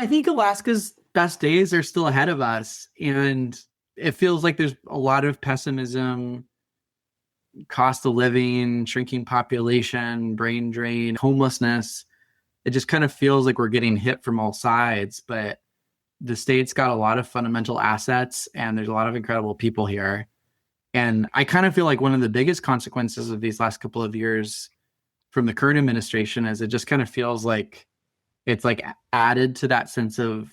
I think Alaska's best days are still ahead of us. And it feels like there's a lot of pessimism, cost of living, shrinking population, brain drain, homelessness. It just kind of feels like we're getting hit from all sides. But the state's got a lot of fundamental assets and there's a lot of incredible people here. And I kind of feel like one of the biggest consequences of these last couple of years from the current administration is it just kind of feels like it's like added to that sense of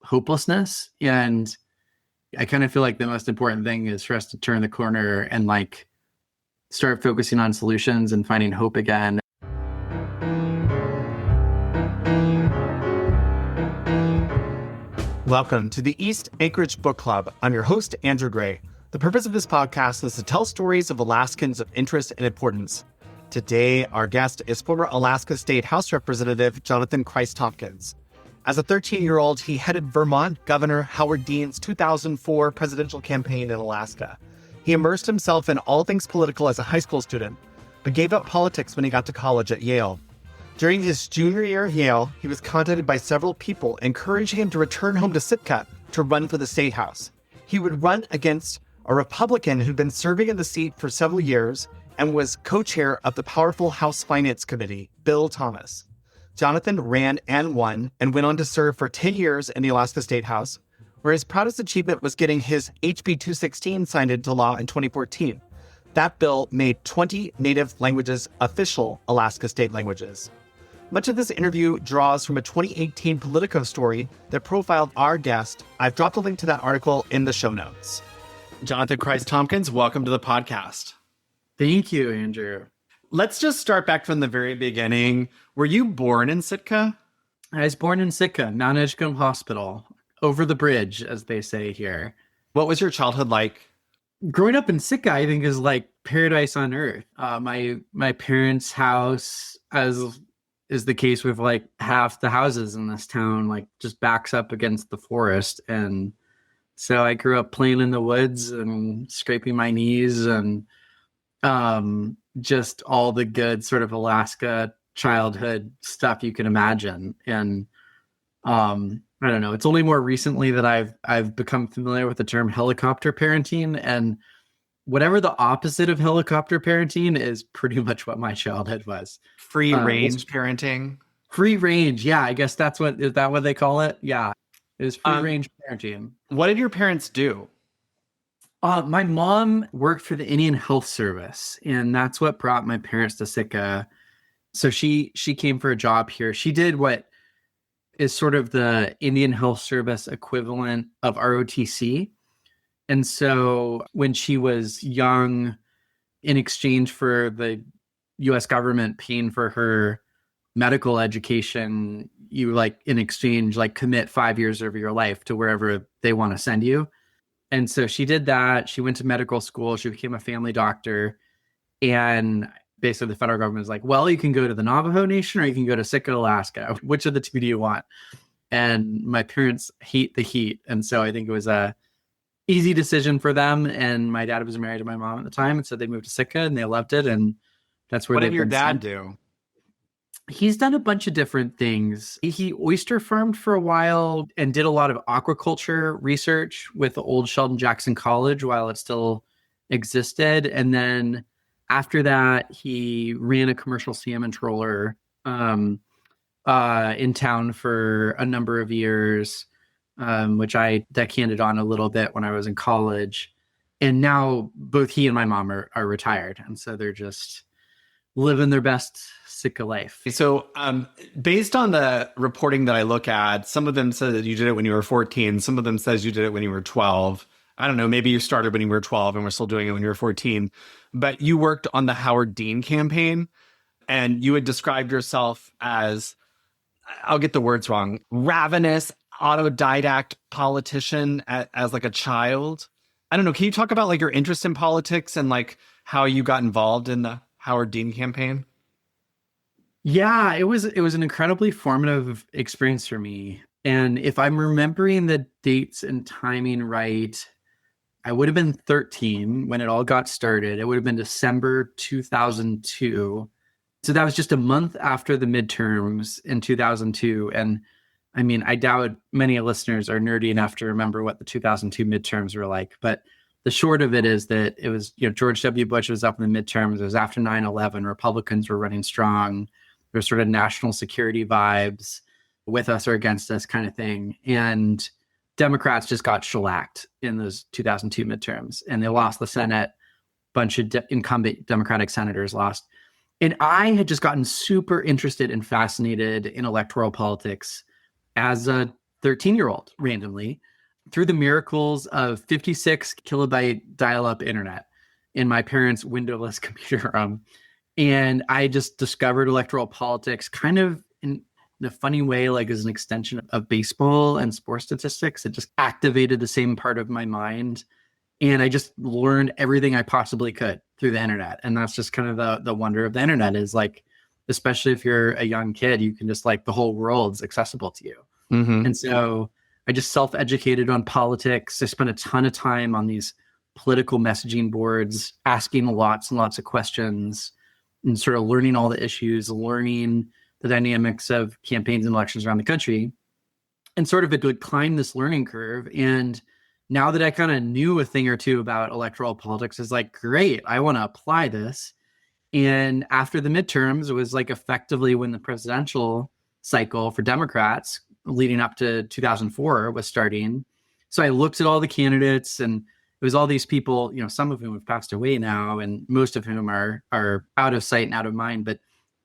hopelessness. And I kind of feel like the most important thing is for us to turn the corner and like start focusing on solutions and finding hope again. Welcome to the East Anchorage Book Club. I'm your host, Andrew Gray. The purpose of this podcast is to tell stories of Alaskans of interest and importance. Today, our guest is former Alaska State House Representative Jonathan Kreiss-Tomkins. As a 13-year-old, he headed Vermont Governor Howard Dean's 2004 presidential campaign in Alaska. He immersed himself in all things political as a high school student, but gave up politics when he got to college at Yale. During his junior year at Yale, he was contacted by several people encouraging him to return home to Sitka to run for the State House. He would run against a Republican who'd been serving in the seat for several years and was co-chair of the powerful House Finance Committee, Bill Thomas. Jonathan ran and won and went on to serve for 10 years in the Alaska State House, where his proudest achievement was getting his HB 216 signed into law in 2014. That bill made 20 native languages official Alaska state languages. Much of this interview draws from a 2018 Politico story that profiled our guest. I've dropped a link to that article in the show notes. Jonathan Kreiss-Tomkins, welcome to the podcast. Thank you, Andrew. Let's just start back from the very beginning. Were you born in Sitka? I was born in Sitka, Mount Edgecombe Hospital, over the bridge, as they say here. What was your childhood like? Growing up in Sitka, I think, is like paradise on earth. My parents' house, as is the case with like half the houses in this town, like just backs up against the forest. And so I grew up playing in the woods and scraping my knees and just all the good sort of Alaska childhood stuff you can imagine. And I don't know, it's only more recently that I've become familiar with the term helicopter parenting, and whatever the opposite of helicopter parenting is pretty much what my childhood was. Free range parenting. Free range, yeah. I guess is that what they call it? Yeah, it was free range parenting. What did your parents do? My mom worked for the Indian Health Service, and that's what brought my parents to Sitka. So she came for a job here. She did what is sort of the Indian Health Service equivalent of ROTC. And so when she was young, in exchange for the US government paying for her medical education, you in exchange, commit 5 years of your life to wherever they want to send you. And so she did that. She went to medical school. She became a family doctor. And basically the federal government was like, well, you can go to the Navajo Nation or you can go to Sitka, Alaska. Which of the two do you want? And my parents hate the heat. And so I think it was a easy decision for them. And my dad was married to my mom at the time. And so they moved to Sitka and they loved it. And that's where What did your dad do? He's done a bunch of different things. He oyster farmed for a while and did a lot of aquaculture research with the old Sheldon Jackson College while it still existed. And then after that, he ran a commercial salmon trawler in town for a number of years, which I deckhanded on a little bit when I was in college. And now both he and my mom are retired. And so they're just living their best Sitka life. So based on the reporting that I look at, some of them said that you did it when you were 14. Some of them says you did it when you were 12. I don't know, maybe you started when you were 12 and we're still doing it when you were 14. But you worked on the Howard Dean campaign and you had described yourself as, I'll get the words wrong, ravenous, autodidact politician as like a child. I don't know. Can you talk about your interest in politics and how you got involved in the Howard Dean campaign? Yeah, it was an incredibly formative experience for me. And if I'm remembering the dates and timing right, I would have been 13 when it all got started. It would have been December 2002. So that was just a month after the midterms in 2002. And I mean, I doubt many listeners are nerdy enough to remember what the 2002 midterms were like, but the short of it is that it was, George W. Bush was up in the midterms. It was after 9/11. Republicans were running strong. There was sort of national security vibes, with us or against us kind of thing. And Democrats just got shellacked in those 2002 midterms, and they lost the Senate. Bunch of incumbent Democratic senators lost. And I had just gotten super interested and fascinated in electoral politics as a 13-year-old randomly through the miracles of 56 kilobyte dial-up internet in my parents' windowless computer room. And I just discovered electoral politics kind of in a funny way, like as an extension of baseball and sports statistics. It just activated the same part of my mind. And I just learned everything I possibly could through the internet. And that's just kind of the wonder of the internet is like, especially if you're a young kid, you can just like the whole world's accessible to you. Mm-hmm. And so I just self-educated on politics. I spent a ton of time on these political messaging boards, asking lots and lots of questions and sort of learning all the issues, learning the dynamics of campaigns and elections around the country. And sort of it would climb this learning curve. And now that I kind of knew a thing or two about electoral politics, is like, great, I want to apply this. And after the midterms, it was like effectively when the presidential cycle for Democrats leading up to 2004 was starting. So I looked at all the candidates, and it was all these people, some of whom have passed away now, and most of whom are out of sight and out of mind. But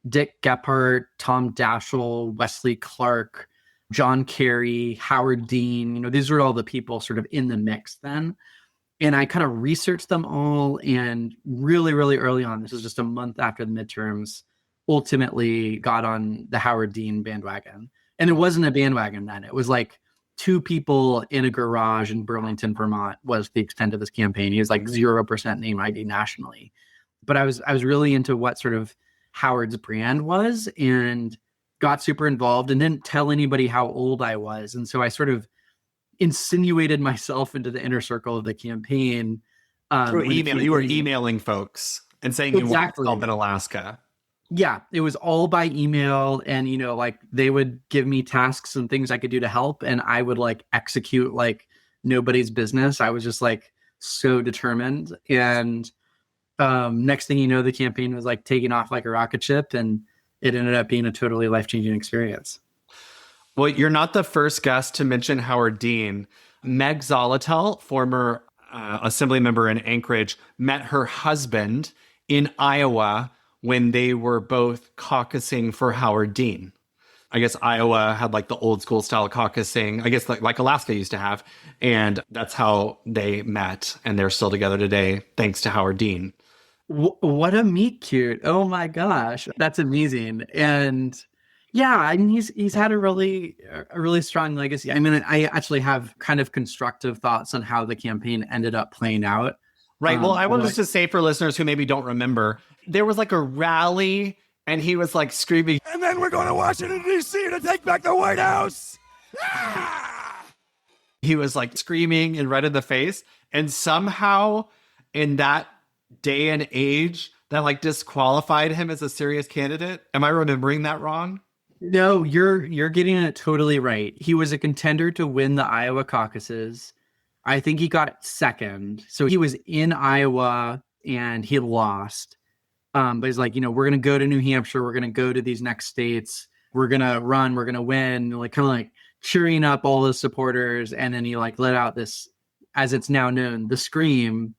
Dick Gephardt, Tom Daschle, Wesley Clark, John Kerry, Howard Dean, these were all the people sort of in the mix then. And I kind of researched them all, and really, really early on, this was just a month after the midterms, ultimately got on the Howard Dean bandwagon. And it wasn't a bandwagon then. It was like two people in a garage in Burlington, Vermont was the extent of this campaign. He was like 0% name ID nationally. But I was really into what sort of Howard's brand was, and got super involved and didn't tell anybody how old I was. And so I sort of insinuated myself into the inner circle of the campaign. Through email, you were emailing folks and saying you wanted help in Alaska. Yeah, it was all by email. And, like they would give me tasks and things I could do to help. And I would like execute like nobody's business. I was just like so determined. And next thing you know, the campaign was like taking off like a rocket ship, and it ended up being a totally life-changing experience. Well, you're not the first guest to mention Howard Dean. Meg Zolotel, former assembly member in Anchorage, met her husband in Iowa when they were both caucusing for Howard Dean. I guess Iowa had like the old school style caucusing, I guess like Alaska used to have. And that's how they met. And they're still together today, thanks to Howard Dean. What a meet cute. Oh my gosh. That's amazing. And yeah, I mean, he's had a really strong legacy. I mean, I actually have kind of constructive thoughts on how the campaign ended up playing out. Right. Well, I wanted to say for listeners who maybe don't remember, there was like a rally and he was like screaming, "And then we're going to Washington, D.C. to take back the White House." Ah! He was like screaming and red in the face. And somehow in that day and age, that like disqualified him as a serious candidate. Am I remembering that wrong? No, you're getting it totally right. He was a contender to win the Iowa caucuses. I think he got second. So he was in Iowa and he lost. But he's like, we're going to go to New Hampshire. We're going to go to these next states. We're going to run. We're going to win. Like kind of like cheering up all the supporters. And then he like let out this, as it's now known, the scream.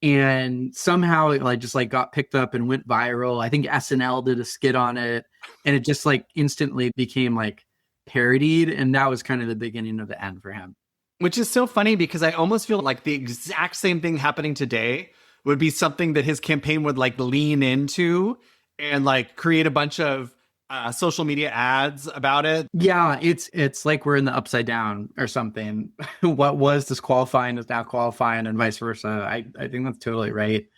And somehow it like just like got picked up and went viral. I think SNL did a skit on it, and it just like instantly became like parodied. And that was kind of the beginning of the end for him. Which is so funny because I almost feel like the exact same thing happening today would be something that his campaign would like lean into and like create a bunch of social media ads about it. Yeah, it's like we're in the upside down or something. What was disqualifying is now qualifying, and vice versa. I think that's totally right.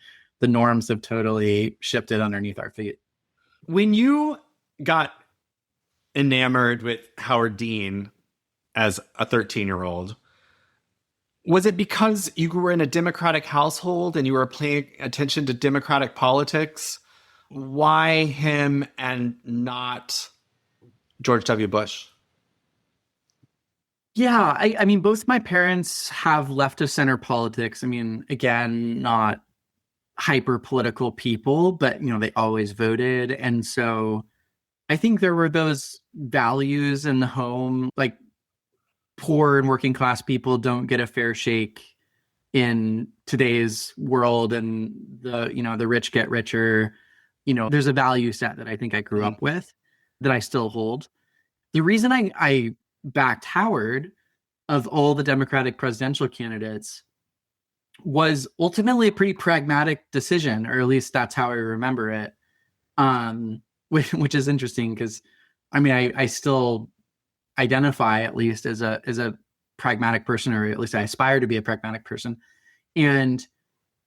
The norms have totally shifted underneath our feet. When you got enamored with Howard Dean as a 13-year-old, was it because you were in a Democratic household and you were paying attention to Democratic politics? Why him and not George W. Bush? Yeah, I mean, both my parents have left of center politics. I mean, again, not hyper political people, but they always voted. And so I think there were those values in the home, like poor and working class people don't get a fair shake in today's world, and the rich get richer. There's a value set that I think I grew up with that I still hold. The reason I backed Howard of all the Democratic presidential candidates was ultimately a pretty pragmatic decision, or at least that's how I remember it. Which is interesting because I mean I still identify at least as a pragmatic person, or at least I aspire to be a pragmatic person. And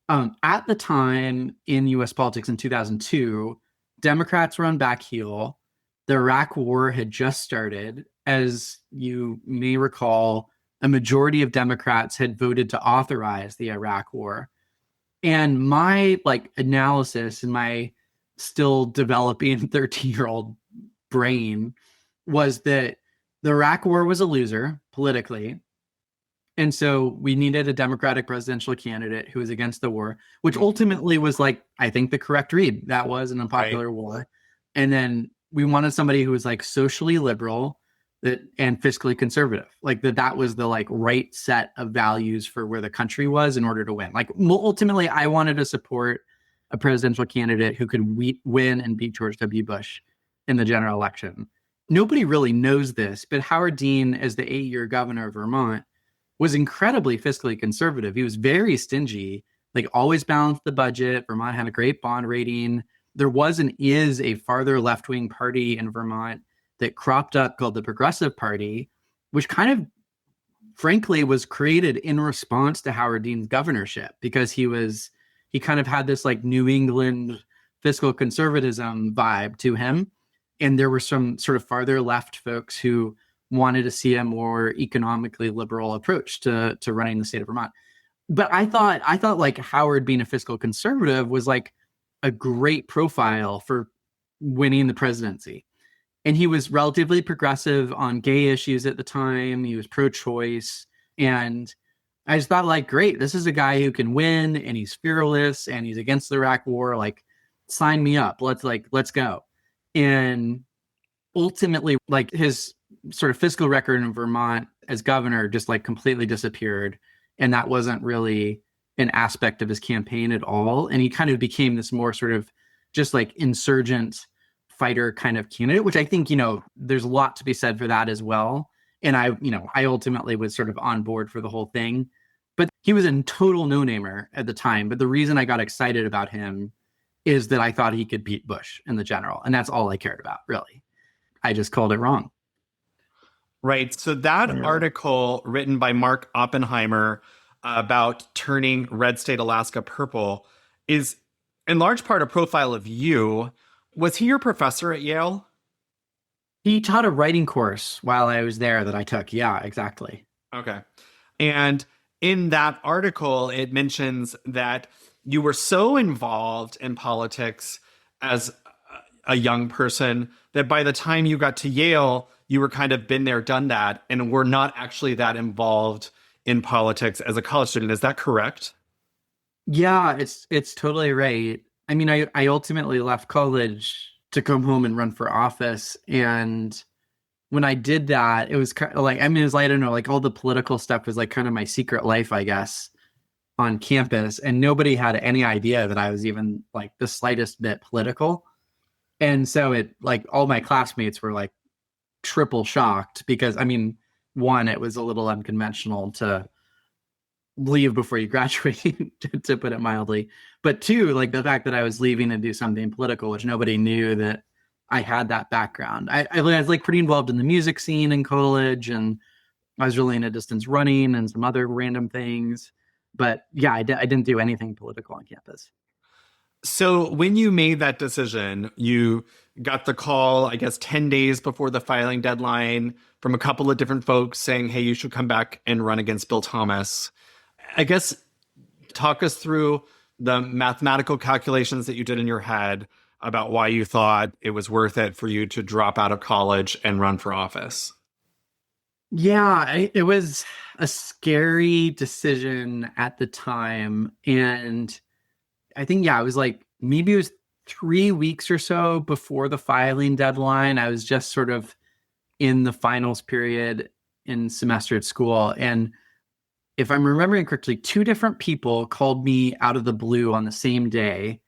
at the time in US politics in 2002, Democrats were on back heel. The Iraq War had just started. As you may recall, a majority of Democrats had voted to authorize the Iraq War. And my analysis in my still developing 13-year-old brain was that the Iraq War was a loser politically. And so we needed a Democratic presidential candidate who was against the war, which ultimately was I think the correct read. That was an unpopular war. And then we wanted somebody who was socially liberal and fiscally conservative. That was the right set of values for where the country was in order to win. Ultimately, I wanted to support a presidential candidate who could win and beat George W. Bush in the general election. Nobody really knows this, but Howard Dean, as the 8-year governor of Vermont, was incredibly fiscally conservative. He was very stingy, always balanced the budget. Vermont had a great bond rating. There was and is a farther left-wing party in Vermont that cropped up called the Progressive Party, which kind of, frankly, was created in response to Howard Dean's governorship, because he kind of had this New England fiscal conservatism vibe to him. And there were some sort of farther left folks who wanted to see a more economically liberal approach to running the state of Vermont. But I thought Howard being a fiscal conservative was a great profile for winning the presidency. And he was relatively progressive on gay issues at the time. He was pro-choice. And I just thought great, this is a guy who can win, and he's fearless, and he's against the Iraq War. Sign me up. Let's go. And ultimately, his sort of fiscal record in Vermont as governor just completely disappeared. And that wasn't really an aspect of his campaign at all. And he kind of became this more sort of just insurgent fighter kind of candidate, which I think, there's a lot to be said for that as well. And I ultimately was sort of on board for the whole thing, but he was a total no-namer at the time. But the reason I got excited about him is that I thought he could beat Bush in the general. And that's all I cared about, really. I just called it wrong. Right. So that article written by Mark Oppenheimer about turning red state Alaska purple is in large part a profile of you. Was he your professor at Yale? He taught a writing course while I was there that I took. Yeah, exactly. Okay. And in that article, it mentions that you were so involved in politics as a young person that by the time you got to Yale, you were kind of been there, done that, and were not actually that involved in politics as a college student. Is that correct? Yeah, it's totally right. I mean, I ultimately left college to come home and run for office. And when I did that, it was kind of I don't know, all the political stuff was kind of my secret life, I guess, on campus. And nobody had any idea that I was even the slightest bit political. And so it all my classmates were triple shocked because, one, it was a little unconventional to leave before you graduate, to put it mildly. But two, the fact that I was leaving to do something political, which nobody knew that I had that background. I was pretty involved in the music scene in college, and I was really into distance running and some other random things. But yeah, I didn't do anything political on campus. So when you made that decision, you got the call, I guess, 10 days before the filing deadline from a couple of different folks saying, hey, you should come back and run against Bill Thomas. I guess talk us through the mathematical calculations that you did in your head. about why you thought it was worth it for you to drop out of college and run for office. Yeah, it was a scary decision at the time. And I think, yeah, it was like maybe it was 3 weeks or so before the filing deadline. I was just sort of in the finals period in semester at school. And if I'm remembering correctly, two different people called me out of the blue on the same day,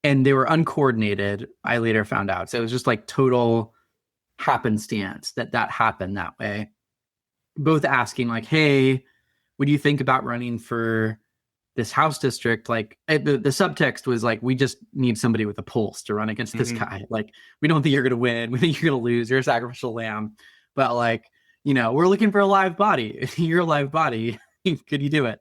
and they were uncoordinated. I later found out. So it was just like total happenstance that happened that way. Both asking like, hey, what do you think about running for this House district? Like the subtext was like, we just need somebody with a pulse to run against this guy. Like, we don't think you're going to win. We think you're going to lose. You're a sacrificial lamb. But like, we're looking for a live body. You're a live body. Could you do it?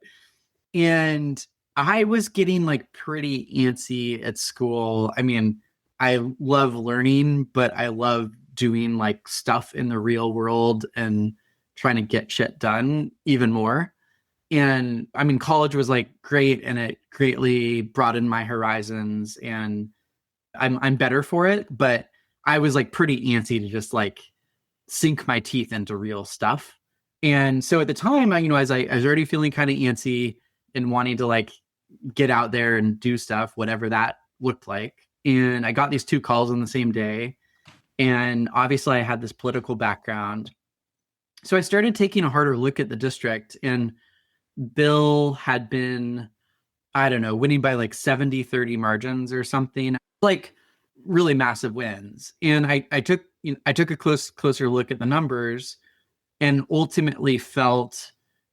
And I was getting like pretty antsy at school. I mean, I love learning, but I love doing like stuff in the real world and trying to get shit done even more. And I mean, college was like great, and it greatly broadened my horizons, and I'm better for it. But I was like pretty antsy to just like sink my teeth into real stuff. And so at the time, I was already feeling kind of antsy and wanting to like get out there and do stuff, whatever that looked like. And I got these two calls on the same day. And obviously I had this political background. So I started taking a harder look at the district, and Bill had been, I don't know, winning by like 70-30 margins or something, like really massive wins. And I took a closer look at the numbers, and ultimately felt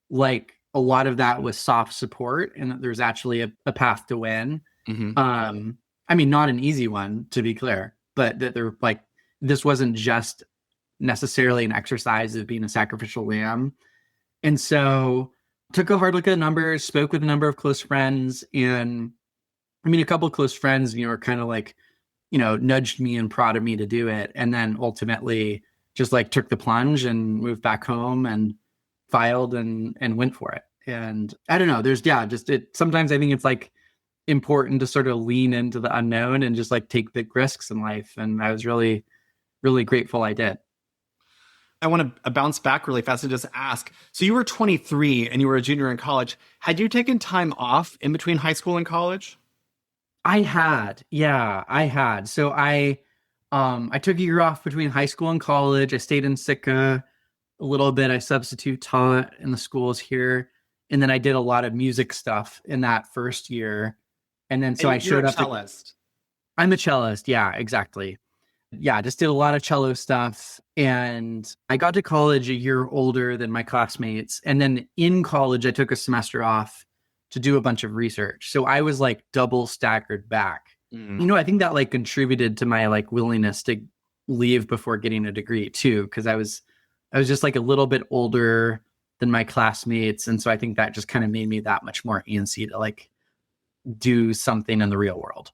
like a lot of that was soft support, and that there's actually a path to win. Mm-hmm. I mean, not an easy one, to be clear, but that they're like, this wasn't just necessarily an exercise of being a sacrificial lamb. And so took a hard look at the numbers, spoke with a number of close friends. And I mean, a couple of close friends, were kind of like, nudged me and prodded me to do it. And then ultimately just like took the plunge and moved back home and filed and went for it. And I don't know, sometimes I think it's like important to sort of lean into the unknown and just like take big risks in life. And I was really, really grateful I did. I want to bounce back really fast and just ask. So you were 23 and you were a junior in college. Had you taken time off in between high school and college? I had. Yeah, I had. So I took a year off between high school and college. I stayed in Sitka a little bit. I substitute taught in the schools here. And then I did a lot of music stuff in that first year. And then so I showed up. Cellist. I'm a cellist. Yeah, exactly. Yeah, just did a lot of cello stuff. And I got to college a year older than my classmates. And then in college, I took a semester off to do a bunch of research. So I was like double staggered back. I think that like contributed to my like willingness to leave before getting a degree too, because I was just like a little bit older than my classmates. And so I think that just kind of made me that much more antsy to like do something in the real world.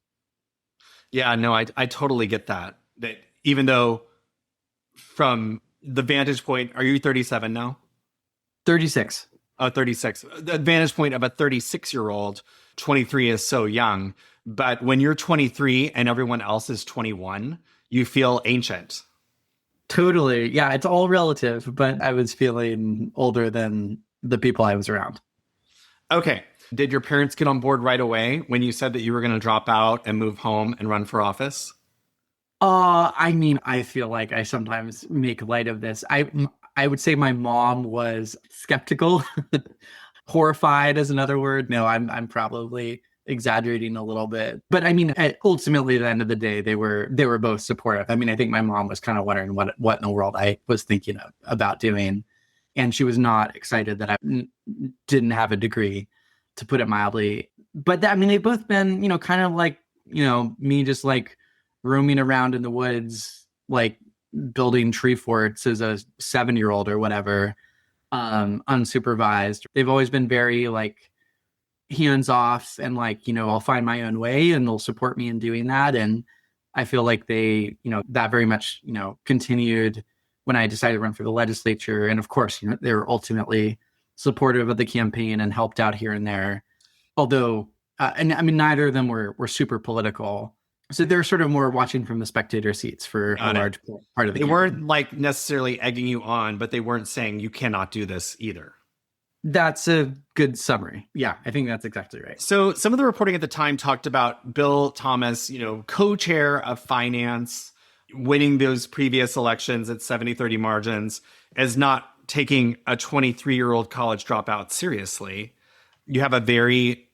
Yeah, no, I totally get that. That even though from the vantage point, are you 37 now? 36. Oh, 36. The vantage point of a 36-year-old, 23 is so young. But when you're 23 and everyone else is 21, you feel ancient. Totally. Yeah, it's all relative, but I was feeling older than the people I was around. Okay. Did your parents get on board right away when you said that you were going to drop out and move home and run for office? I mean, I feel like I sometimes make light of this. I would say my mom was skeptical. Horrified is another word. No, I'm probably exaggerating a little bit. But I mean, ultimately, at the end of the day, they were both supportive. I mean, I think my mom was kind of wondering what in the world I was thinking about doing. And she was not excited that I didn't have a degree, to put it mildly. But they've both been, kind of like, me just like roaming around in the woods, like building tree forts as a 7-year-old or whatever, unsupervised. They've always been very like hands off and like, I'll find my own way, and they'll support me in doing that. And I feel like they, that very much, continued when I decided to run for the legislature. And of course, they were ultimately supportive of the campaign and helped out here and there. Although, and I mean, neither of them were super political. So they're sort of more watching from the spectator seats for Got a it. large part of the They campaign. weren't like necessarily egging you on, but they weren't saying you cannot do this either. That's a good summary. Yeah, I think that's exactly right. So some of the reporting at the time talked about Bill Thomas, co-chair of finance, winning those previous elections at 70-30 margins as not taking a 23-year-old college dropout seriously. You have a very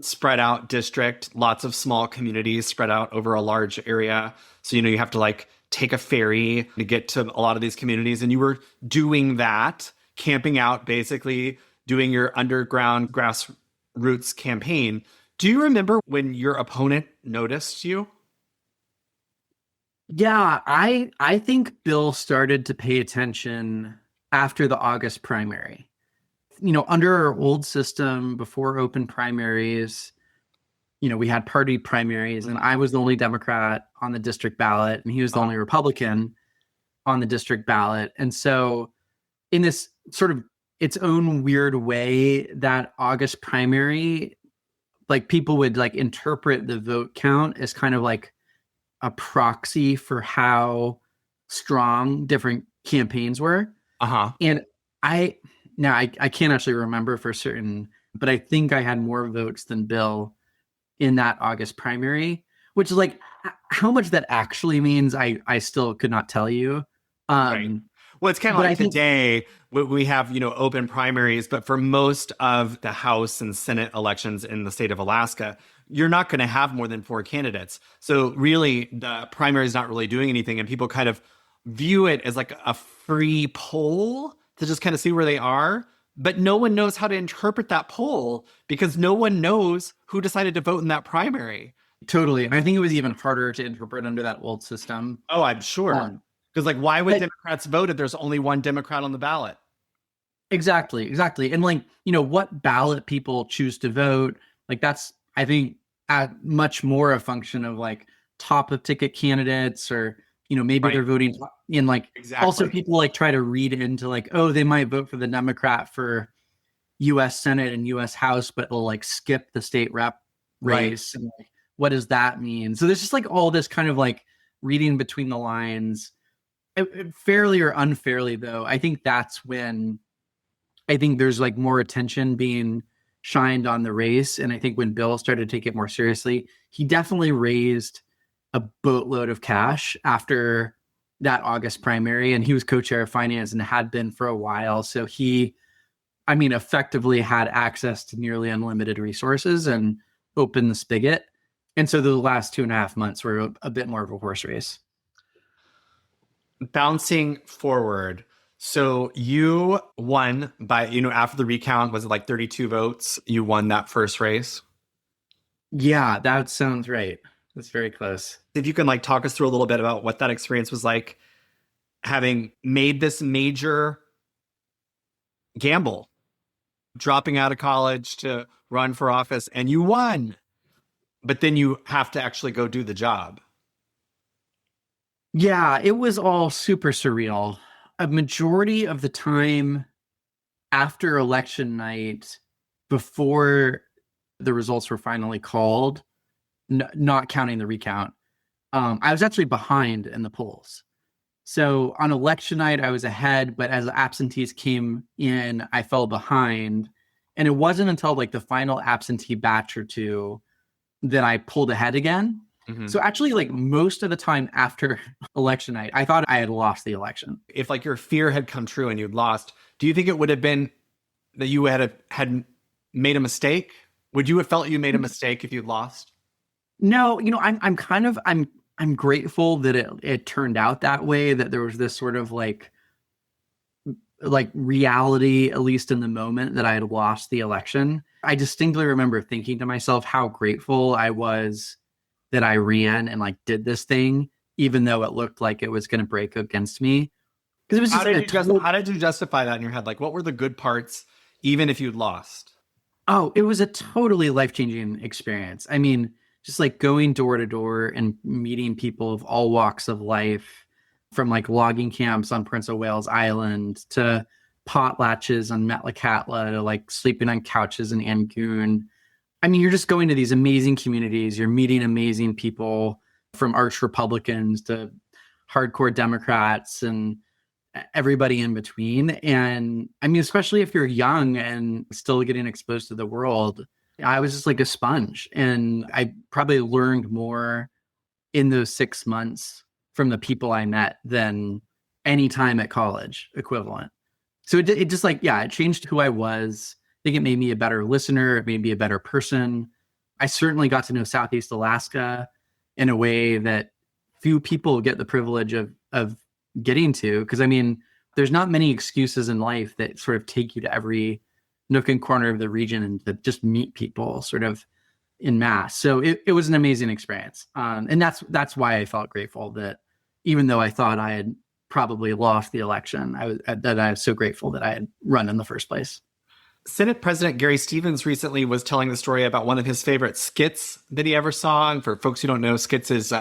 spread out district, lots of small communities spread out over a large area. So, you have to like take a ferry to get to a lot of these communities. And you were doing that, camping out, basically doing your underground grassroots campaign. Do you remember when your opponent noticed you? Yeah, I think Bill started to pay attention after the August primary. Under our old system, before open primaries, we had party primaries, and I was the only Democrat on the district ballot, and he was the only Republican on the district ballot. And so in this sort of its own weird way, that August primary, like people would like interpret the vote count as kind of like a proxy for how strong different campaigns were. And I can't actually remember for certain, but I think I had more votes than Bill in that August primary, which is like how much that actually means. I still could not tell you. Right. Well, it's kind of like today we have, open primaries, but for most of the House and Senate elections in the state of Alaska, you're not going to have more than 4 candidates. So really the primary is not really doing anything, and people kind of view it as like a free poll to just kind of see where they are. But no one knows how to interpret that poll because no one knows who decided to vote in that primary. Totally. And I think it was even harder to interpret under that old system. Oh, I'm sure. Because like, why would Democrats vote if there's only one Democrat on the ballot? Exactly. And like, what ballot people choose to vote, like that's, I think, much more a function of like top of ticket candidates, or, maybe they're voting in like, also people like try to read into like, oh, they might vote for the Democrat for US Senate and US House, but they'll like skip the state rep race. And like, what does that mean? So there's just like all this kind of like reading between the lines. Fairly or unfairly, though, I think that's when I think there's like more attention being shined on the race. And I think when Bill started to take it more seriously, he definitely raised a boatload of cash after that August primary. And he was co-chair of finance and had been for a while. So he, effectively had access to nearly unlimited resources and opened the spigot. And so the last 2.5 months were a bit more of a horse race. Bouncing forward. So you won by, after the recount, was it like 32 votes? You won that first race? Yeah, that sounds right. That's very close. If you can like talk us through a little bit about what that experience was like, having made this major gamble, dropping out of college to run for office, and you won, but then you have to actually go do the job. Yeah, it was all super surreal. A majority of the time after election night, before the results were finally called, not counting the recount, I was actually behind in the polls. So on election night, I was ahead, but as the absentees came in, I fell behind. And it wasn't until like the final absentee batch or two that I pulled ahead again. Mm-hmm. So actually, like most of the time after election night, I thought I had lost the election. If like your fear had come true and you'd lost, do you think it would have been that you had made a mistake? Would you have felt you made a mistake if you'd lost? No, I'm grateful that it turned out that way, that there was this sort of like reality, at least in the moment, that I had lost the election. I distinctly remember thinking to myself how grateful I was that I ran and like did this thing, even though it looked like it was going to break against me. Because it was just how did you justify that in your head? Like, what were the good parts, even if you'd lost? Oh, it was a totally life-changing experience. Just like going door to door and meeting people of all walks of life, from like logging camps on Prince of Wales Island to potlatches on Metlakatla to like sleeping on couches in Angoon. You're just going to these amazing communities. You're meeting amazing people. from arch Republicans to hardcore Democrats and everybody in between. And I mean, especially if you're young and still getting exposed to the world, I was just like a sponge. And I probably learned more in those 6 months from the people I met than any time at college equivalent. So it just like, yeah, it changed who I was. I think it made me a better listener. It made me a better person. I certainly got to know Southeast Alaska in a way that few people get the privilege of getting to. Because I mean, there's not many excuses in life that sort of take you to every nook and corner of the region and to just meet people sort of in mass. So it was an amazing experience. And that's why I felt grateful that even though I thought I had probably lost the election, I was so grateful that I had run in the first place. Senate President Gary Stevens recently was telling the story about one of his favorite skits that he ever saw. And for folks who don't know, skits is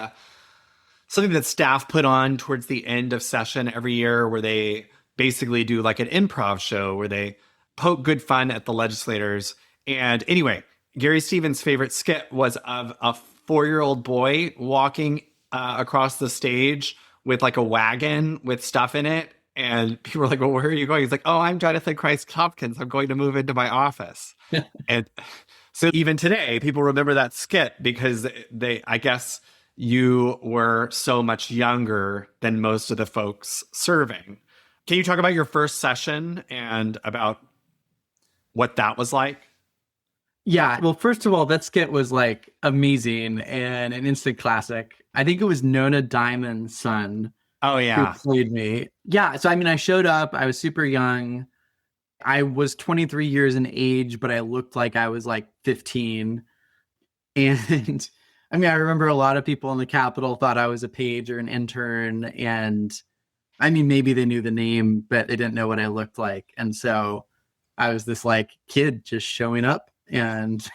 something that staff put on towards the end of session every year, where they basically do like an improv show where they poke good fun at the legislators. And anyway, Gary Stevens' favorite skit was of a 4-year-old boy walking across the stage with like a wagon with stuff in it. And people were like, well, where are you going? He's like, oh, I'm Jonathan Kreiss-Tomkins. I'm going to move into my office. And so even today, people remember that skit because I guess you were so much younger than most of the folks serving. Can you talk about your first session and about what that was like? Yeah. Well, first of all, that skit was like amazing and an instant classic. I think it was Nona Diamond's son. Oh, yeah. Who played me. Yeah. So, I mean, I showed up. I was super young. I was 23 years in age, but I looked like I was like 15. And I mean, I remember a lot of people in the Capitol thought I was a page or an intern. And I mean, maybe they knew the name, but they didn't know what I looked like. And so I was this like kid just showing up, and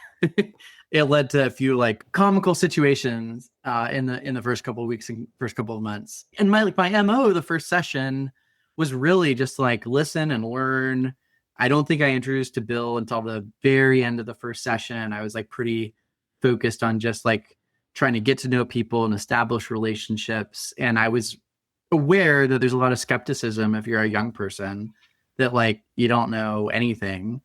it led to a few like comical situations in the first couple of weeks and first couple of months. And my MO the first session was really just like listen and learn. I don't think I introduced to Bill until the very end of the first session. I was like pretty focused on just like trying to get to know people and establish relationships. And I was aware that there's a lot of skepticism if you're a young person, that like you don't know anything.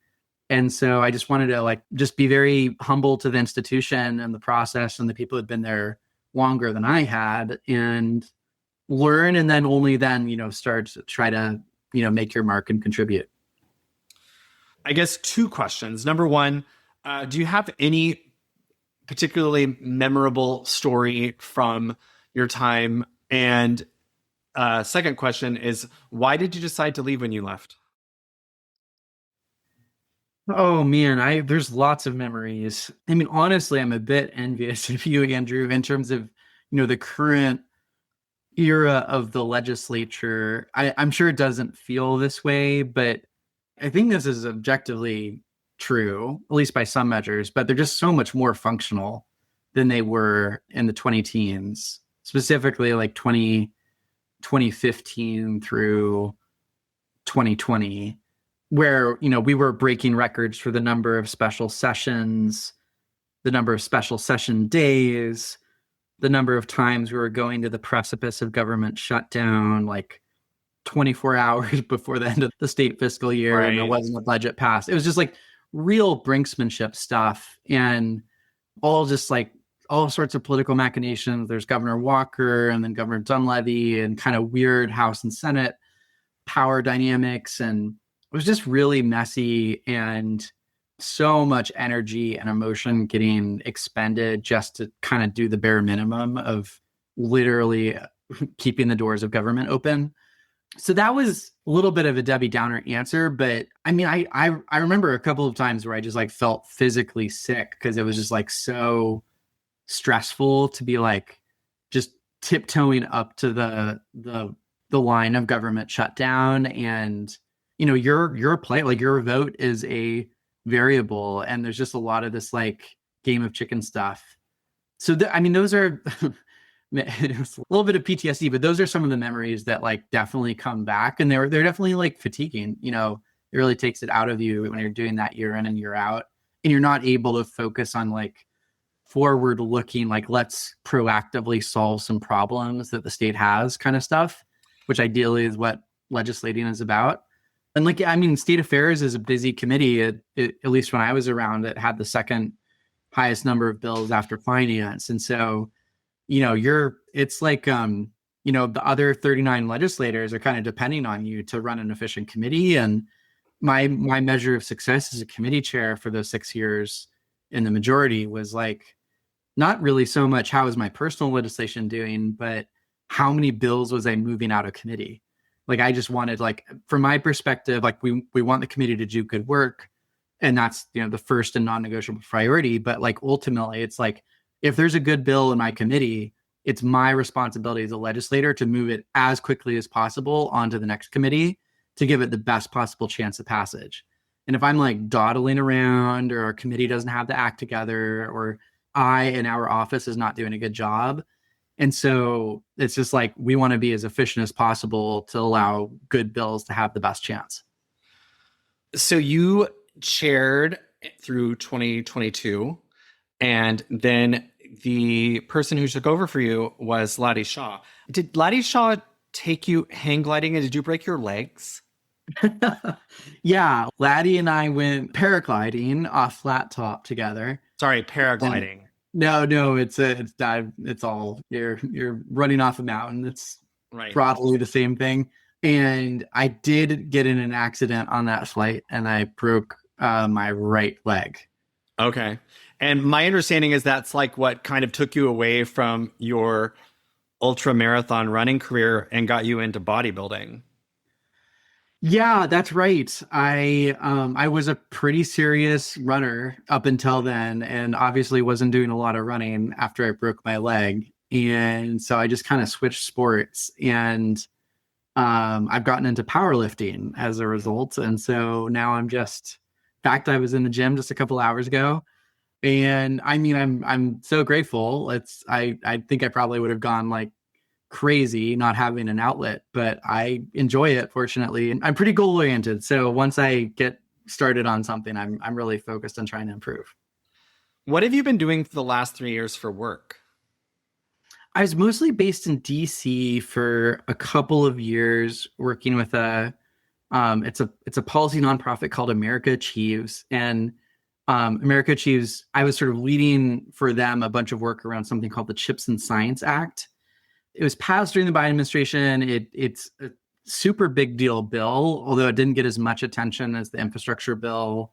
And so I just wanted to like just be very humble to the institution and the process and the people who had been there longer than I had, and learn, and then only then, start to try to, make your mark and contribute. I guess 2 questions. Number one, do you have any particularly memorable story from your time? And second question is, why did you decide to leave when you left? Oh man, there's lots of memories. I mean, honestly, I'm a bit envious of you, Andrew, in terms of, the current era of the legislature. I'm sure it doesn't feel this way, but I think this is objectively true, at least by some measures, but they're just so much more functional than they were in the 2010s, specifically like 2015 through 2020. Where, we were breaking records for the number of special sessions, the number of special session days, the number of times we were going to the precipice of government shutdown, like 24 hours before the end of the state fiscal year, right. And there wasn't a budget passed. It was just like real brinksmanship stuff, and all sorts of political machinations. There's Governor Walker and then Governor Dunleavy, and kind of weird House and Senate power dynamics, and it was just really messy, and so much energy and emotion getting expended just to kind of do the bare minimum of literally keeping the doors of government open. So that was a little bit of a Debbie Downer answer, but I mean, I remember a couple of times where I just like felt physically sick because it was just like so stressful to be like just tiptoeing up to the line of government shutdown. And your play, like your vote is a variable, and there's just a lot of this like game of chicken stuff. So those are it's a little bit of PTSD, but those are some of the memories that like definitely come back, and they're definitely like fatiguing. It really takes it out of you when you're doing that year in and year out, and you're not able to focus on like forward looking, like let's proactively solve some problems that the state has kind of stuff, which ideally is what legislating is about. And like, I mean, state affairs is a busy committee. At least when I was around, it had the second highest number of bills after finance. And so, it's like, the other 39 legislators are kind of depending on you to run an efficient committee. And my measure of success as a committee chair for those 6 years in the majority was like, not really so much how is my personal legislation doing, but how many bills was I moving out of committee? Like, I just wanted, like, from my perspective, like we want the committee to do good work. And that's, the first and non-negotiable priority. But like, ultimately, it's like, if there's a good bill in my committee, it's my responsibility as a legislator to move it as quickly as possible onto the next committee to give it the best possible chance of passage. And if I'm like dawdling around, or our committee doesn't have the act together, or I and our office is not doing a good job. And so it's just like, we want to be as efficient as possible to allow good bills to have the best chance. So you chaired through 2022, and then the person who took over for you was Laddie Shaw. Did Laddie Shaw take you hang gliding, and did you break your legs? Yeah, Laddie and I went paragliding off flat top together. Sorry, paragliding. No, it's dive. It's all you're running off a mountain. It's right. Broadly the same thing. And I did get in an accident on that flight, and I broke my right leg. Okay. And my understanding is that's like what kind of took you away from your ultra marathon running career and got you into bodybuilding. Yeah, that's right. I was a pretty serious runner up until then, and obviously wasn't doing a lot of running after I broke my leg. And so I just kind of switched sports, and I've gotten into powerlifting as a result. And so now in fact, I was in the gym just a couple hours ago. And I mean, I'm so grateful. I think I probably would have gone like crazy not having an outlet, but I enjoy it, fortunately. And I'm pretty goal oriented. So once I get started on something, I'm really focused on trying to improve. What have you been doing for the last 3 years for work? I was mostly based in DC for a couple of years, working with it's a policy nonprofit called America Achieves. And America Achieves, I was sort of leading for them a bunch of work around something called the Chips and Science Act. It was passed during the Biden administration. It's a super big deal bill, although it didn't get as much attention as the infrastructure bill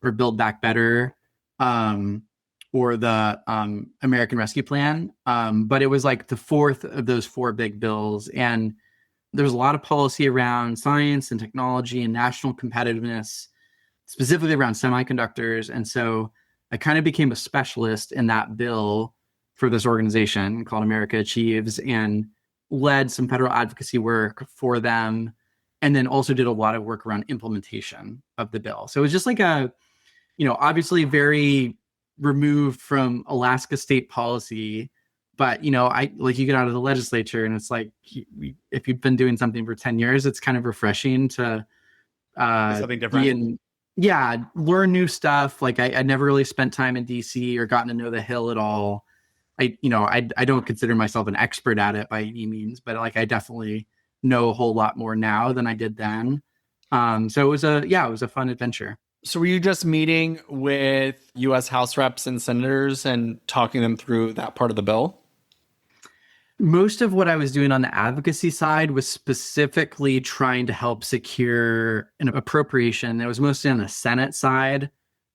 or Build Back Better or the American Rescue Plan. But it was like the fourth of those four big bills. And there was a lot of policy around science and technology and national competitiveness, specifically around semiconductors. And so I kind of became a specialist in that bill for this organization called America Achieves, and led some federal advocacy work for them. And then also did a lot of work around implementation of the bill. So it was just like obviously very removed from Alaska state policy. But, you get out of the legislature and it's like, if you've been doing something for 10 years, it's kind of refreshing to something different. Learn new stuff. Like I never really spent time in DC or gotten to know the Hill at all. I don't consider myself an expert at it by any means, but like I definitely know a whole lot more now than I did then. So it was a fun adventure. So were you just meeting with U.S. House reps and senators and talking them through that part of the bill? Most of what I was doing on the advocacy side was specifically trying to help secure an appropriation. It was mostly on the Senate side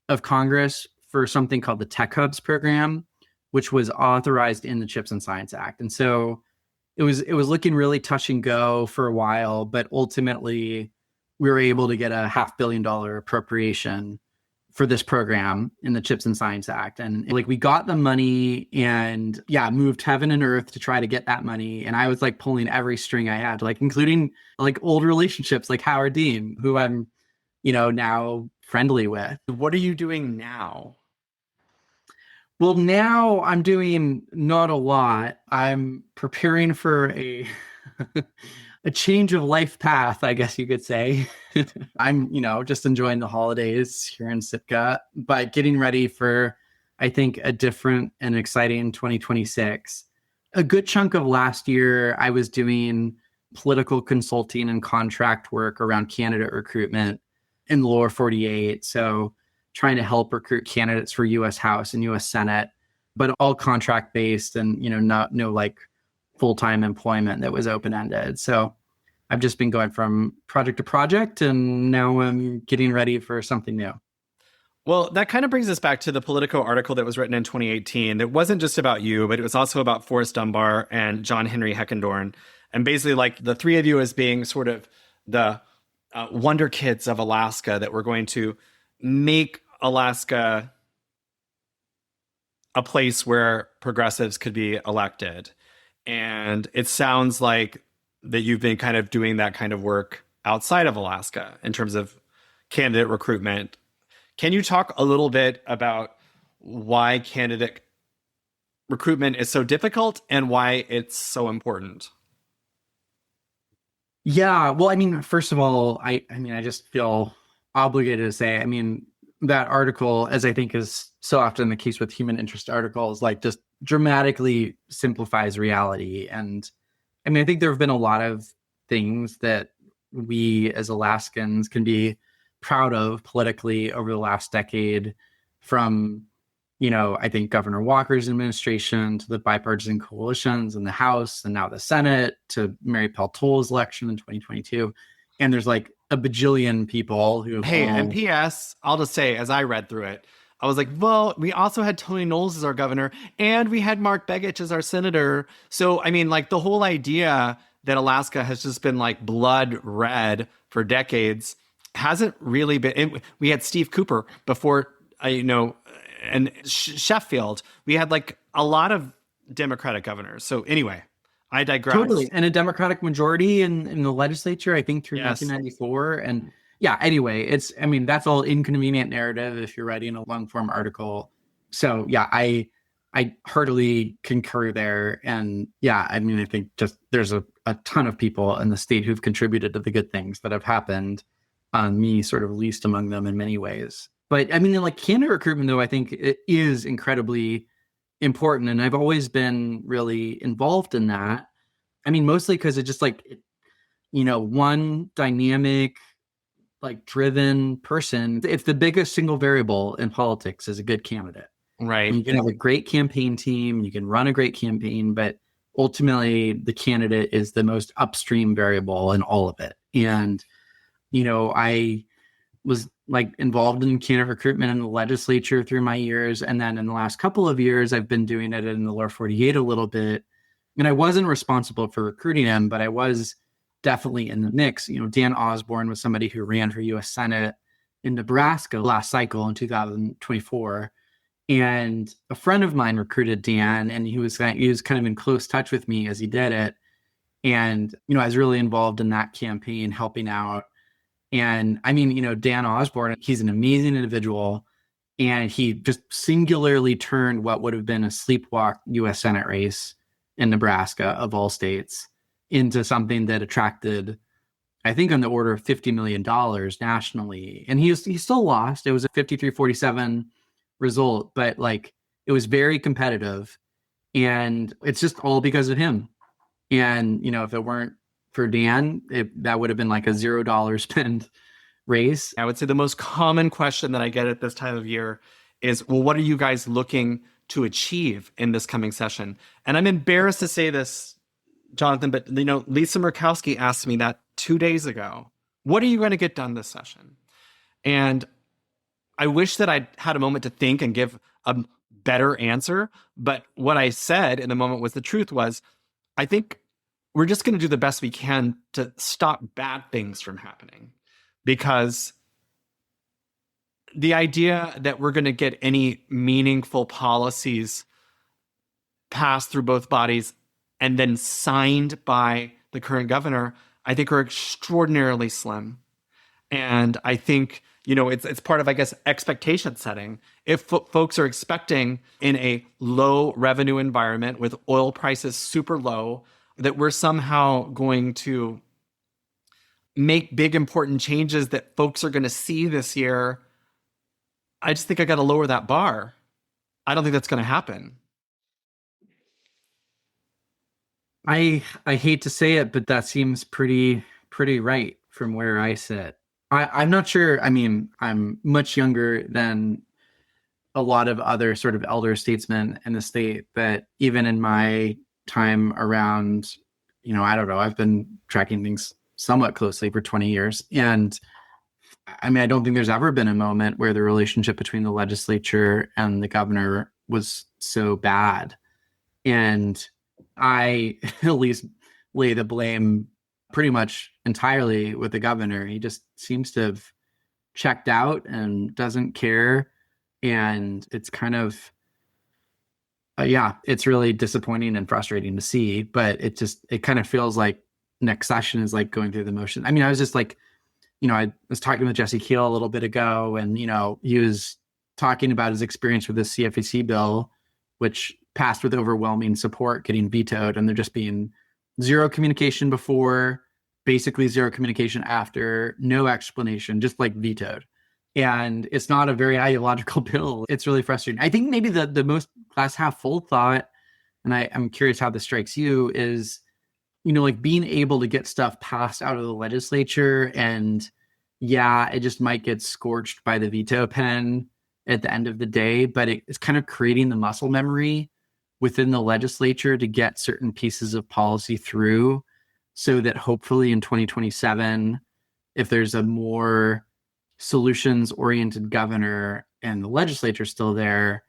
of Congress for something called the Tech Hubs program, which was authorized in the Chips and Science Act. And so it was looking really touch and go for a while, but ultimately we were able to get a $500 million appropriation for this program in the Chips and Science Act. And like we got the money and moved heaven and earth to try to get that money. And I was like pulling every string I had, like including like old relationships like Howard Dean, who I'm, now friendly with. What are you doing now? Well, now I'm doing not a lot. I'm preparing for a change of life path, I guess you could say. I'm, just enjoying the holidays here in Sitka, but getting ready for I think, a different and exciting 2026. A good chunk of last year, I was doing political consulting and contract work around candidate recruitment in the lower 48. So trying to help recruit candidates for US House and US Senate, but all contract based and, no like full-time employment that was open-ended. So I've just been going from project to project, and now I'm getting ready for something new. Well, that kind of brings us back to the Politico article that was written in 2018. It wasn't just about you, but it was also about Forrest Dunbar and John Henry Heckendorn. And basically, like, the three of you as being sort of the wonder kids of Alaska that were going to make Alaska a place where progressives could be elected. And it sounds like that you've been kind of doing that kind of work outside of Alaska in terms of candidate recruitment. Can you talk a little bit about why candidate recruitment is so difficult and why it's so important? Yeah, well, I mean, first of all, I just feel obligated to say, I mean, that article, as I think is so often the case with human interest articles, like, just dramatically simplifies reality. And I mean, I think there have been a lot of things that we as Alaskans can be proud of politically over the last decade, from, I think Governor Walker's administration to the bipartisan coalitions in the House and now the Senate to Mary Pelto's election in 2022. And there's like a bajillion people who have and P.S., I'll just say, as I read through it, I was like, well, we also had Tony Knowles as our governor, and we had Mark Begich as our senator. So, I mean, like, the whole idea that Alaska has just been like blood red for decades hasn't really been. We had Steve Cooper before, and Sheffield. We had like a lot of Democratic governors. So anyway, I digress. Totally. And a Democratic majority in the legislature, I think, through 1994. And yeah, anyway, that's all inconvenient narrative if you're writing a long form article. So yeah, I heartily concur there. And yeah, I mean, I think just there's a ton of people in the state who've contributed to the good things that have happened. Me sort of least among them in many ways. But I mean, like, candidate recruitment, though, I think it is incredibly important. And I've always been really involved in that. I mean, mostly because it's just like, one dynamic, like, driven person. It's the biggest single variable in politics is a good candidate. Right. And you can have a great campaign team, you can run a great campaign, but ultimately the candidate is the most upstream variable in all of it. And I was like involved in candidate recruitment in the legislature through my years. And then in the last couple of years, I've been doing it in the lower 48 a little bit. And I wasn't responsible for recruiting them, but I was definitely in the mix. Dan Osborne was somebody who ran for US Senate in Nebraska last cycle in 2024. And a friend of mine recruited Dan, and he was kind of in close touch with me as he did it. And, I was really involved in that campaign, helping out. And I mean, Dan Osborne, he's an amazing individual, and he just singularly turned what would have been a sleepwalk US Senate race in Nebraska, of all states, into something that attracted, I think, on the order of $50 million nationally. And he still lost. It was a 53-47 result, but like, it was very competitive, and it's just all because of him. And, if it weren't for Dan, that would have been like a $0 spend race. I would say the most common question that I get at this time of year is, well, what are you guys looking to achieve in this coming session? And I'm embarrassed to say this, Jonathan, but Lisa Murkowski asked me that 2 days ago. What are you going to get done this session? And I wish that I had a moment to think and give a better answer. But what I said in the moment was the truth was, I think we're just going to do the best we can to stop bad things from happening. Because the idea that we're going to get any meaningful policies passed through both bodies and then signed by the current governor, I think are extraordinarily slim. And I think, it's part of, I guess, expectation setting. If folks are expecting in a low revenue environment with oil prices super low, that we're somehow going to make big, important changes that folks are going to see this year, I just think I got to lower that bar. I don't think that's going to happen. I hate to say it, but that seems pretty right from where I sit. I'm not sure. I mean, I'm much younger than a lot of other sort of elder statesmen in the state, but even in my time around, I don't know, I've been tracking things somewhat closely for 20 years. And I mean, I don't think there's ever been a moment where the relationship between the legislature and the governor was so bad. And I at least lay the blame pretty much entirely with the governor. He just seems to have checked out and doesn't care. And it's kind of, yeah, it's really disappointing and frustrating to see. But it kind of feels like next session is like going through the motion. I mean, I was just like, I was talking with Jesse Keel a little bit ago, and, he was talking about his experience with the CFAC bill, which passed with overwhelming support, getting vetoed, and there just being zero communication before, basically zero communication after, no explanation, just like vetoed. And it's not a very ideological bill. It's really frustrating. I think maybe the most glass half full thought, and I'm curious how this strikes you, is, like being able to get stuff passed out of the legislature, and yeah, it just might get scorched by the veto pen at the end of the day, but it's kind of creating the muscle memory within the legislature to get certain pieces of policy through, so that hopefully in 2027, if there's a more solutions-oriented governor and the legislature still there,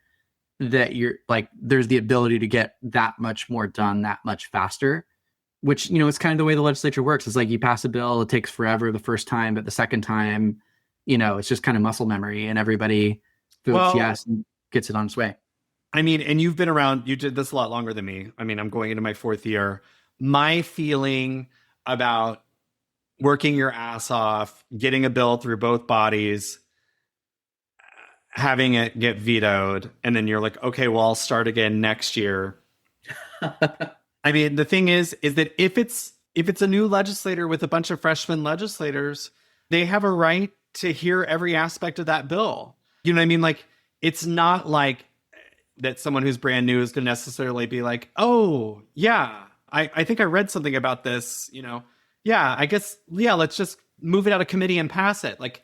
that you're like, there's the ability to get that much more done that much faster, which, it's kind of the way the legislature works. It's like you pass a bill, it takes forever the first time, but the second time, it's just kind of muscle memory, and everybody votes yes and gets it on its way. I mean, and you've been around, you did this a lot longer than me. I mean, I'm going into my 4th year. My feeling about working your ass off, getting a bill through both bodies, having it get vetoed, and then you're like, okay, well, I'll start again next year. I mean, the thing is that if it's a new legislator with a bunch of freshman legislators, they have a right to hear every aspect of that bill. You know what I mean? Like, it's not like that someone who's brand new is going to necessarily be like, oh, yeah, I think I read something about this, yeah, I guess, yeah, let's just move it out of committee and pass it. Like,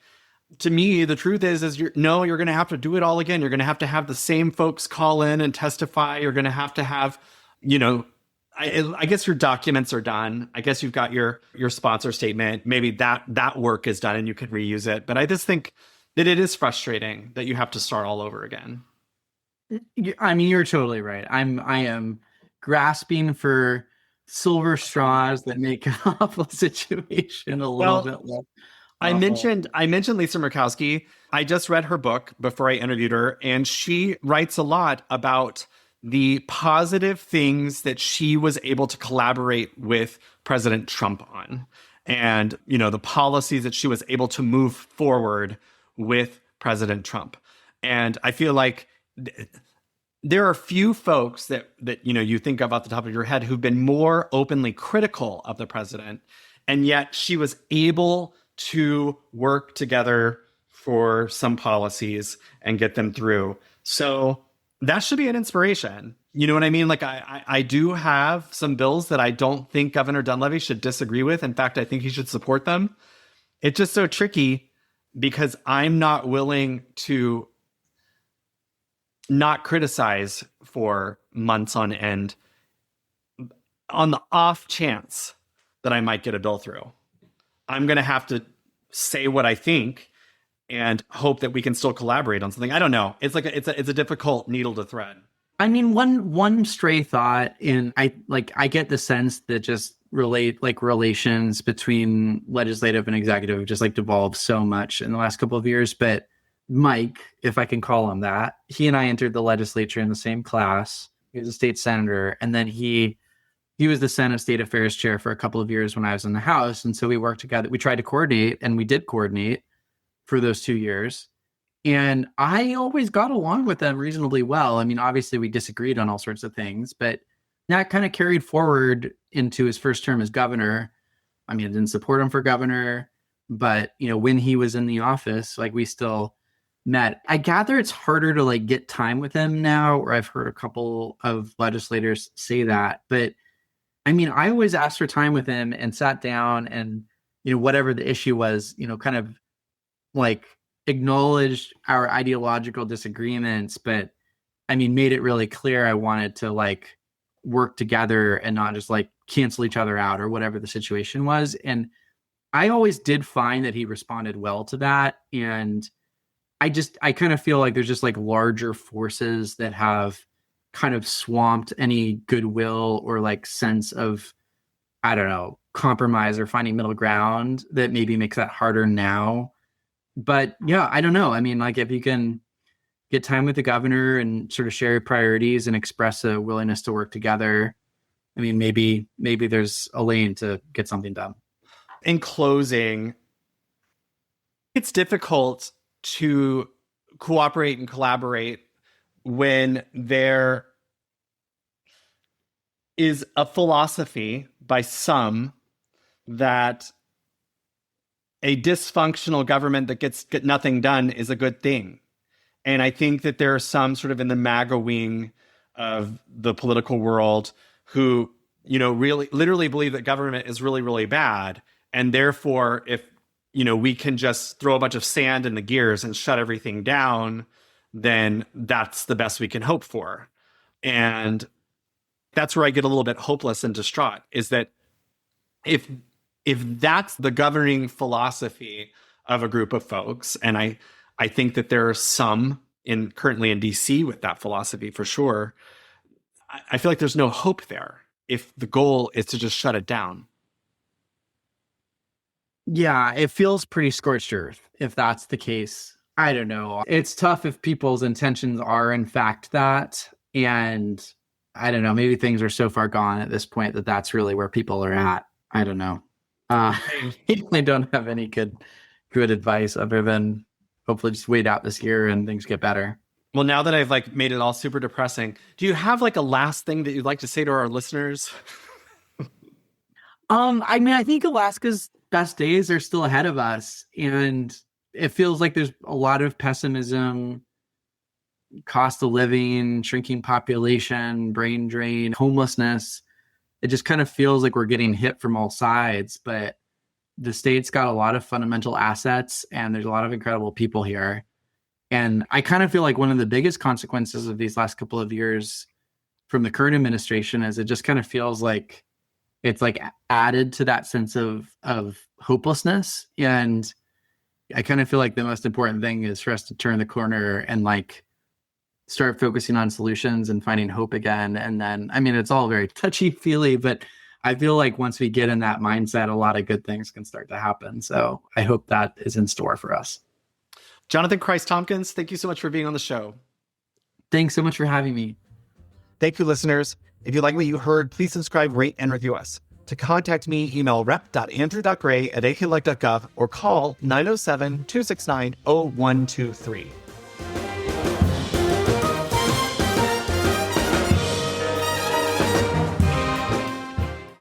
to me, the truth is you're going to have to do it all again. You're going to have the same folks call in and testify. You're going to have, I guess your documents are done. I guess you've got your sponsor statement. Maybe that work is done and you can reuse it. But I just think that it is frustrating that you have to start all over again. I mean, you're totally right. I am grasping for silver straws that make an awful situation a little bit less. I mentioned Lisa Murkowski. I just read her book before I interviewed her, and she writes a lot about the positive things that she was able to collaborate with President Trump on, and, the policies that she was able to move forward with President Trump. And I feel like there are few folks that you think of off the top of your head who've been more openly critical of the president, and yet she was able to work together for some policies and get them through. So that should be an inspiration. You know what I mean? Like, I do have some bills that I don't think Governor Dunleavy should disagree with. In fact, I think he should support them. It's just so tricky because I'm not willing to not criticize for months on end on the off chance that I might get a bill through. I'm going to have to say what I think and hope that we can still collaborate on something. I don't know. It's like it's a difficult needle to thread. I mean, one stray thought, and I get the sense that just relations between legislative and executive just devolved so much in the last couple of years. But Mike, if I can call him that, he and I entered the legislature in the same class. He was a state senator, and then he was the Senate State Affairs chair for a couple of years when I was in the House. And so we worked together. We tried to coordinate, and we did coordinate for those 2 years. And I always got along with them reasonably well. I mean, obviously we disagreed on all sorts of things, but that kind of carried forward into his first term as governor. I mean, I didn't support him for governor, but when he was in the office, we still met. I gather it's harder to like get time with him now, or I've heard a couple of legislators say that. But I mean, I always asked for time with him and sat down and, whatever the issue was, kind of like acknowledged our ideological disagreements, but I mean, made it really clear I wanted to like work together and not just like cancel each other out or whatever the situation was. And I always did find that he responded well to that. And I kind of feel like there's just like larger forces that have kind of swamped any goodwill or like sense of, I don't know, compromise or finding middle ground that maybe makes that harder now. But yeah, I don't know. I mean, like if you can get time with the governor and sort of share your priorities and express a willingness to work together, I mean, maybe there's a lane to get something done. In closing, it's difficult to cooperate and collaborate when there is a philosophy by some that a dysfunctional government that get nothing done is a good thing. And I think that there are some sort of in the MAGA wing of the political world who, really literally believe that government is really, really bad. And therefore, if, we can just throw a bunch of sand in the gears and shut everything down, then that's the best we can hope for. And that's where I get a little bit hopeless and distraught, is that if that's the governing philosophy of a group of folks, and I think that there are some currently in DC with that philosophy for sure, I feel like there's no hope there if the goal is to just shut it down. Yeah, it feels pretty scorched earth if that's the case. I don't know. It's tough if people's intentions are in fact that. And I don't know, maybe things are so far gone at this point that that's really where people are at. I don't know. I don't have any good advice other than hopefully just wait out this year and things get better. Well, now that I've like made it all super depressing, do you have like a last thing that you'd like to say to our listeners? I mean, I think Alaska's best days are still ahead of us, and it feels like there's a lot of pessimism, cost of living, shrinking population, brain drain, homelessness. It just kind of feels like we're getting hit from all sides, but the state's got a lot of fundamental assets and there's a lot of incredible people here. And I kind of feel like one of the biggest consequences of these last couple of years from the current administration is it just kind of feels like it's like added to that sense of hopelessness. And I kind of feel like the most important thing is for us to turn the corner and like start focusing on solutions and finding hope again. And then, I mean, it's all very touchy-feely, but I feel like once we get in that mindset, a lot of good things can start to happen. So I hope that is in store for us. Jonathan Kreiss-Tomkins, thank you so much for being on the show. Thanks so much for having me. Thank you, listeners. If you like what you heard, please subscribe, rate, and review us. To contact me, email rep.andrew.gray@ahlec.gov or call 907-269-0123.